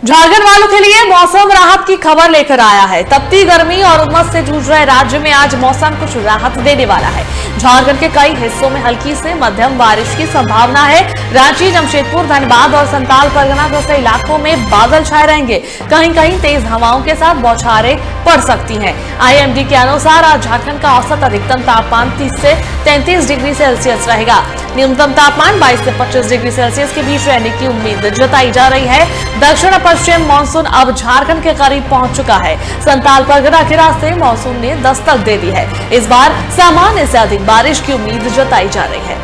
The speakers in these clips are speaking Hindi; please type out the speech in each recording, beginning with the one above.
झारखंड वालों के लिए मौसम राहत की खबर लेकर आया है। तपती गर्मी और उमस से जूझ रहे राज्य में आज मौसम कुछ राहत देने वाला है। झारखंड के कई हिस्सों में हल्की से मध्यम बारिश की संभावना है। रांची, जमशेदपुर, धनबाद और संताल परगना जैसे इलाकों में बादल छाए रहेंगे। कहीं कहीं तेज हवाओं के साथ बौछारें पड़ सकती हैं। IMD के अनुसार आज झारखंड का औसत अधिकतम तापमान 30 से 33 डिग्री सेल्सियस रहेगा। न्यूनतम तापमान 22 से 25 डिग्री सेल्सियस के बीच रहने की उम्मीद जताई जा रही है। दक्षिण पश्चिम मानसून अब झारखंड के करीब पहुंच चुका है। संताल परगना के रास्ते मानसून ने दस्तक दे दी है। इस बार सामान्य से अधिक बारिश की उम्मीद जताई जा रही है।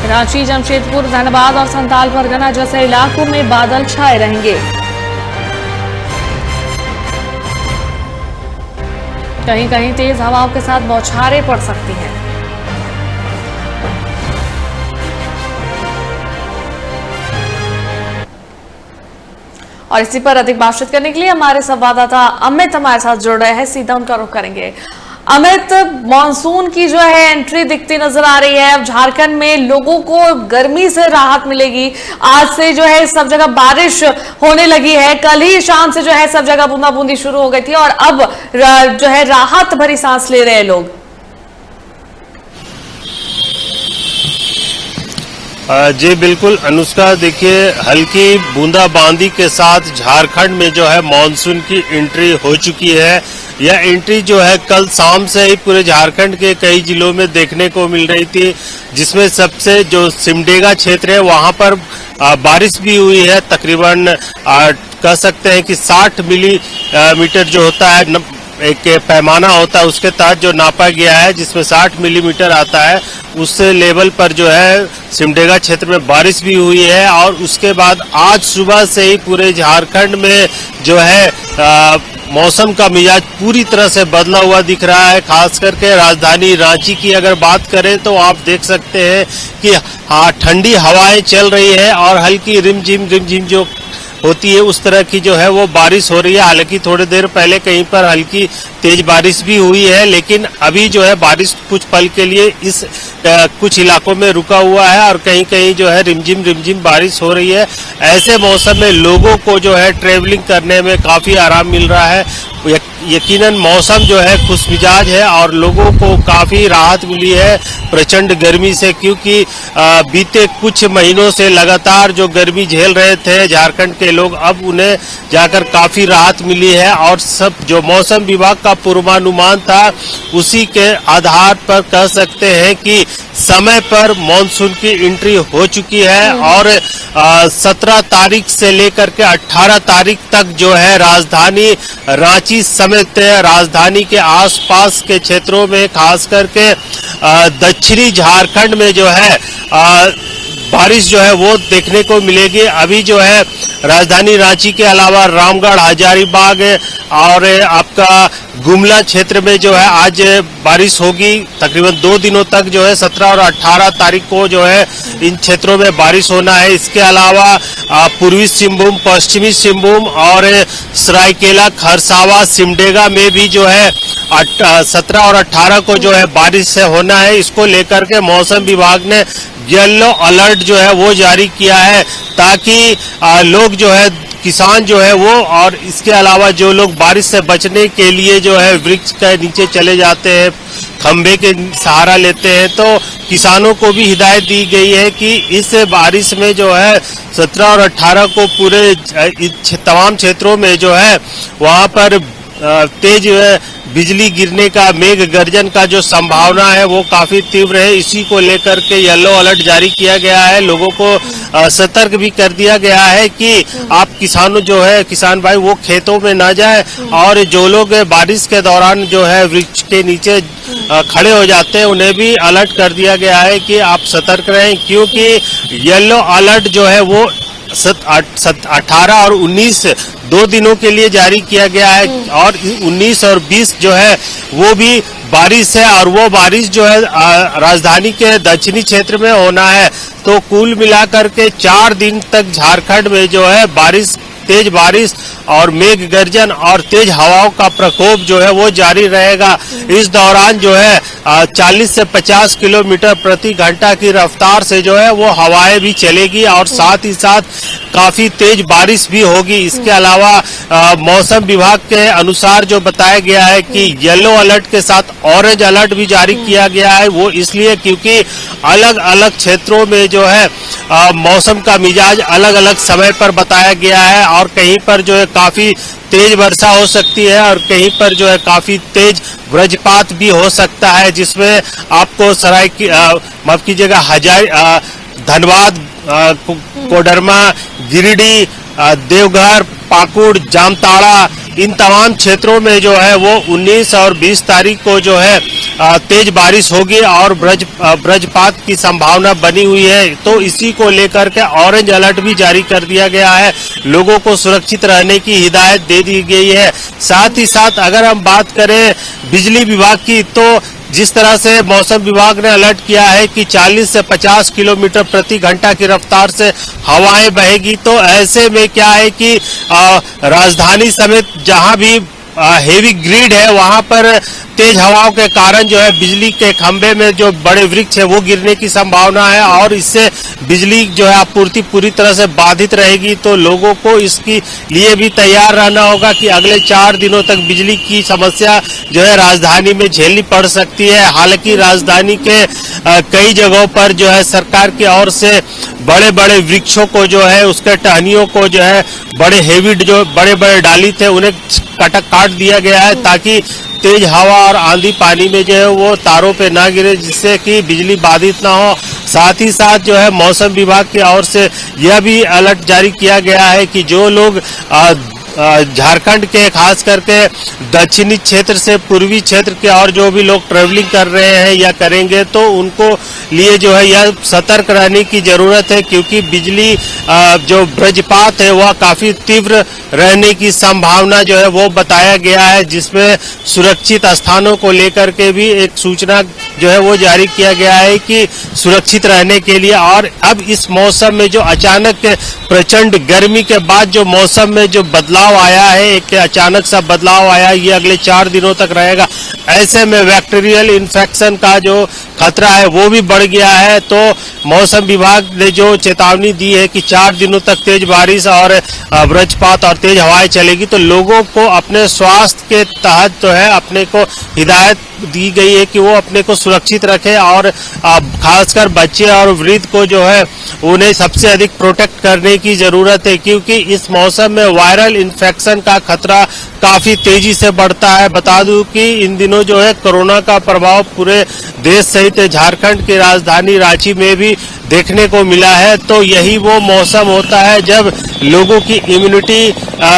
रांची, जमशेदपुर, धनबाद और संताल परगना जैसे इलाकों में बादल छाए रहेंगे। कहीं कहीं तेज हवाओं के साथ बौछारें पड़ सकती हैं। और इसी पर अधिक बातचीत करने के लिए हमारे संवाददाता अमित हमारे साथ जुड़ रहे हैं। सीधा उनका रुख करेंगे। अमित, मॉनसून की जो है एंट्री दिखती नजर आ रही है। अब झारखंड में लोगों को गर्मी से राहत मिलेगी। आज से जो है सब जगह बारिश होने लगी है। कल ही शाम से जो है सब जगह बूंदाबूंदी शुरू हो गई थी और अब जो है राहत भरी सांस ले रहे हैं लोग। जी बिल्कुल अनुष्का, देखिए हल्की बूंदाबांदी के साथ झारखंड में जो है मॉनसून की एंट्री हो चुकी है। यह एंट्री जो है कल शाम से ही पूरे झारखंड के कई जिलों में देखने को मिल रही थी, जिसमें सबसे जो सिमडेगा क्षेत्र है वहां पर बारिश भी हुई है। तकरीबन कह सकते हैं कि 60 मिलीमीटर जो होता है एक पैमाना होता है, उसके तहत जो नापा गया है, जिसमें 60 मिलीमीटर आता है, उस लेवल पर जो है सिमडेगा क्षेत्र में बारिश भी हुई है। और उसके बाद आज सुबह से ही पूरे झारखंड में जो है मौसम का मिजाज पूरी तरह से बदला हुआ दिख रहा है। खास करके राजधानी रांची की अगर बात करें तो आप देख सकते हैं कि हाँ, ठंडी हवाएं चल रही है और हल्की रिमझिम जो होती है उस तरह की जो है वो बारिश हो रही है। हालांकि थोड़ी देर पहले कहीं पर हल्की तेज बारिश भी हुई है, लेकिन अभी जो है बारिश कुछ पल के लिए इस कुछ इलाकों में रुका हुआ है और कहीं कहीं जो है रिमझिम बारिश हो रही है। ऐसे मौसम में लोगों को जो है ट्रेवलिंग करने में काफी आराम मिल रहा है। यकीनन मौसम जो है खुशमिजाज है और लोगों को काफी राहत मिली है प्रचंड गर्मी से, क्योंकि बीते कुछ महीनों से लगातार जो गर्मी झेल रहे थे झारखंड के लोग, अब उन्हें जाकर काफी राहत मिली है। और सब जो मौसम विभाग का पूर्वानुमान था उसी के आधार पर कह सकते हैं कि समय पर मॉनसून की एंट्री हो चुकी है और 17 तारीख से लेकर के 18 तारीख तक जो है राजधानी रांची समेत राजधानी के आसपास के क्षेत्रों में, खास करके दक्षिणी झारखंड में जो है बारिश जो है वो देखने को मिलेगी। अभी जो है राजधानी रांची के अलावा रामगढ़, हजारीबाग और आपका गुमला क्षेत्र में जो है आज बारिश होगी। तकरीबन 2 दिनों तक जो है 17 और 18 तारीख को जो है इन क्षेत्रों में बारिश होना है। इसके अलावा पूर्वी सिंहभूम, पश्चिमी सिंहभूम और सरायकेला, खरसावा, सिमडेगा में भी जो है 17 और 18 को जो है बारिश से होना है। इसको लेकर के मौसम विभाग ने येलो अलर्ट जो है वो जारी किया है, ताकि लोग जो है किसान जो है वो, और इसके अलावा जो लोग बारिश से बचने के लिए जो है वृक्ष के नीचे चले जाते हैं, खंबे के सहारा लेते हैं, तो किसानों को भी हिदायत दी गई है कि इस बारिश में जो है 17 और 18 को पूरे तमाम क्षेत्रों में जो है वहां पर तेज बिजली गिरने का, मेघ गर्जन का जो संभावना है वो काफी तीव्र है। इसी को लेकर के येलो अलर्ट जारी किया गया है। लोगों को सतर्क भी कर दिया गया है कि आप किसान भाई वो खेतों में ना जाए, और जो लोग बारिश के दौरान जो है वृक्ष के नीचे खड़े हो जाते हैं उन्हें भी अलर्ट कर दिया गया है कि आप सतर्क रहें, क्योंकि येलो अलर्ट जो है वो 18 और 19 2 दिनों के लिए जारी किया गया है, और 19 और 20 जो है वो भी बारिश है, और वो बारिश जो है राजधानी के दक्षिणी क्षेत्र में होना है। तो कुल मिलाकर के 4 दिन तक झारखंड में जो है तेज बारिश और मेघ गर्जन और तेज हवाओं का प्रकोप जो है वो जारी रहेगा। इस दौरान जो है 40 से 50 किलोमीटर प्रति घंटा की रफ्तार से जो है वो हवाएं भी चलेगी, और साथ ही साथ काफी तेज बारिश भी होगी। इसके अलावा मौसम विभाग के अनुसार जो बताया गया है कि येलो अलर्ट के साथ ऑरेंज अलर्ट भी जारी किया गया है। वो इसलिए क्योंकि अलग अलग क्षेत्रों में जो है मौसम का मिजाज अलग अलग समय पर बताया गया है, और कहीं पर जो है काफी तेज वर्षा हो सकती है और कहीं पर जो है काफी तेज वज्रपात भी हो सकता है, जिसमें आपको माफ कीजिएगा धनबाद, कोडरमा, गिरिडीह, देवघर, पाकुड़, जामताड़ा, इन तमाम क्षेत्रों में जो है वो 19 और 20 तारीख को जो है तेज बारिश होगी और वज्रपात की संभावना बनी हुई है। तो इसी को लेकर के ऑरेंज अलर्ट भी जारी कर दिया गया है। लोगों को सुरक्षित रहने की हिदायत दे दी गई है। साथ ही साथ अगर हम बात करें बिजली विभाग की, तो जिस तरह से मौसम विभाग ने अलर्ट किया है कि 40 से 50 किलोमीटर प्रति घंटा की रफ्तार से हवाएं बहेगी, तो ऐसे में क्या है कि राजधानी समेत जहां भी हेवी ग्रिड है वहां पर तेज हवाओं के कारण जो है बिजली के खंभे में जो बड़े वृक्ष है वो गिरने की संभावना है, और इससे बिजली जो है आपूर्ति पूरी तरह से बाधित रहेगी। तो लोगों को इसके लिए भी तैयार रहना होगा कि अगले 4 दिनों तक बिजली की समस्या जो है राजधानी में झेलनी पड़ सकती है। हालांकि राजधानी के कई जगहों पर जो है सरकार की ओर से बड़े बड़े वृक्षों को जो है उसके टहनियों को जो है बड़े बड़े डाली थे उन्हें काट दिया गया है, ताकि तेज हवा और आंधी पानी में जो है वो तारों पे ना गिरे, जिससे कि बिजली बाधित ना हो। साथ ही साथ जो है मौसम विभाग की ओर से यह भी अलर्ट जारी किया गया है कि जो लोग झारखंड के खास करके दक्षिणी क्षेत्र से पूर्वी क्षेत्र के और जो भी लोग ट्रेवलिंग कर रहे हैं या करेंगे, तो उनको लिए जो है यह सतर्क रहने की जरूरत है, क्योंकि बिजली जो वज्रपात है वह काफी तीव्र रहने की संभावना जो है वो बताया गया है, जिसमें सुरक्षित स्थानों को लेकर के भी एक सूचना जो है वो जारी किया गया है कि सुरक्षित रहने के लिए। और अब इस मौसम में जो अचानक प्रचंड गर्मी के बाद जो मौसम में जो बदलाव आया है, एक अचानक सा बदलाव आया, ये अगले 4 दिनों तक रहेगा। ऐसे में बैक्टीरियल इन्फेक्शन का जो खतरा है वो भी बढ़ गया है। तो मौसम विभाग ने जो चेतावनी दी है कि 4 दिनों तक तेज बारिश और वज्रपात और तेज हवाएं चलेगी, तो लोगों को अपने स्वास्थ्य के तहत जो है अपने को हिदायत दी गई है कि वो अपने को सुरक्षित रखें, और खासकर बच्चे और वृद्ध को जो है उन्हें सबसे अधिक प्रोटेक्ट करने की जरूरत है, क्योंकि इस मौसम में वायरल इन्फेक्शन का खतरा काफी तेजी से बढ़ता है। बता दूं कि इन दिनों जो है कोरोना का प्रभाव पूरे देश सहित झारखंड की राजधानी रांची में भी देखने को मिला है। तो यही वो मौसम होता है जब लोगों की इम्यूनिटी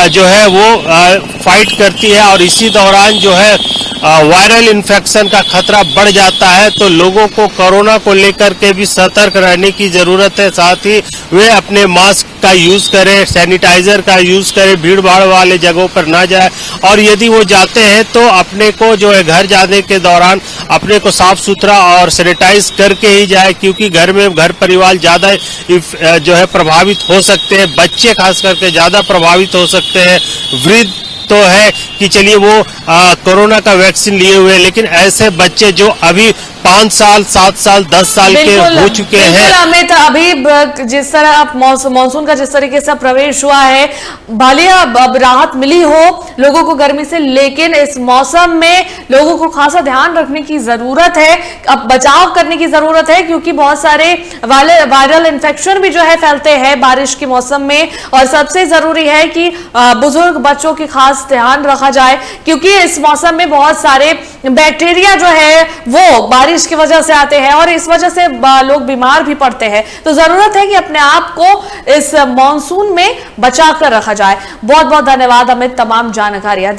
जो है वो फाइट करती है, और इसी दौरान जो है वायरल इन्फेक्शन का खतरा बढ़ जाता है। तो लोगों को कोरोना को लेकर के भी सतर्क रहने की जरूरत है। साथ ही वे अपने मास्क का यूज करें, सैनिटाइजर का यूज करें, भीड़ भाड़ वाले जगहों पर ना जाए, और यदि वो जाते हैं तो अपने को जो है घर जाने के दौरान अपने को साफ सुथरा और सैनिटाइज करके ही जाए, क्योंकि घर परिवार ज्यादा जो है प्रभावित हो सकते हैं। बच्चे खास करके ज्यादा प्रभावित हो सकते हैं। वृद्ध तो है कि चलिए वो कोरोना का वैक्सीन लिए हुए, लेकिन ऐसे बच्चे जो अभी 5 साल 7 साल 10 साल के हो चुके हैं। अमित, अभी जिस तरह मानसून का जिस तरीके से प्रवेश हुआ है, भले अब राहत मिली हो लोगों को गर्मी से, लेकिन इस मौसम में लोगों को खासा ध्यान रखने की जरूरत है, अब बचाव करने की जरूरत है, क्योंकि बहुत सारे वायरल इन्फेक्शन भी जो है फैलते हैं बारिश के मौसम में। और सबसे जरूरी है कि बुजुर्ग बच्चों की खास खास ध्यान रखा जाए, क्योंकि इस मौसम में बहुत सारे बैक्टीरिया जो है वो बारिश की वजह से आते हैं और इस वजह से लोग बीमार भी पड़ते हैं। तो जरूरत है कि अपने आप को इस मॉनसून में बचा कर रखा जाए। बहुत बहुत धन्यवाद अमित, तमाम जानकारियां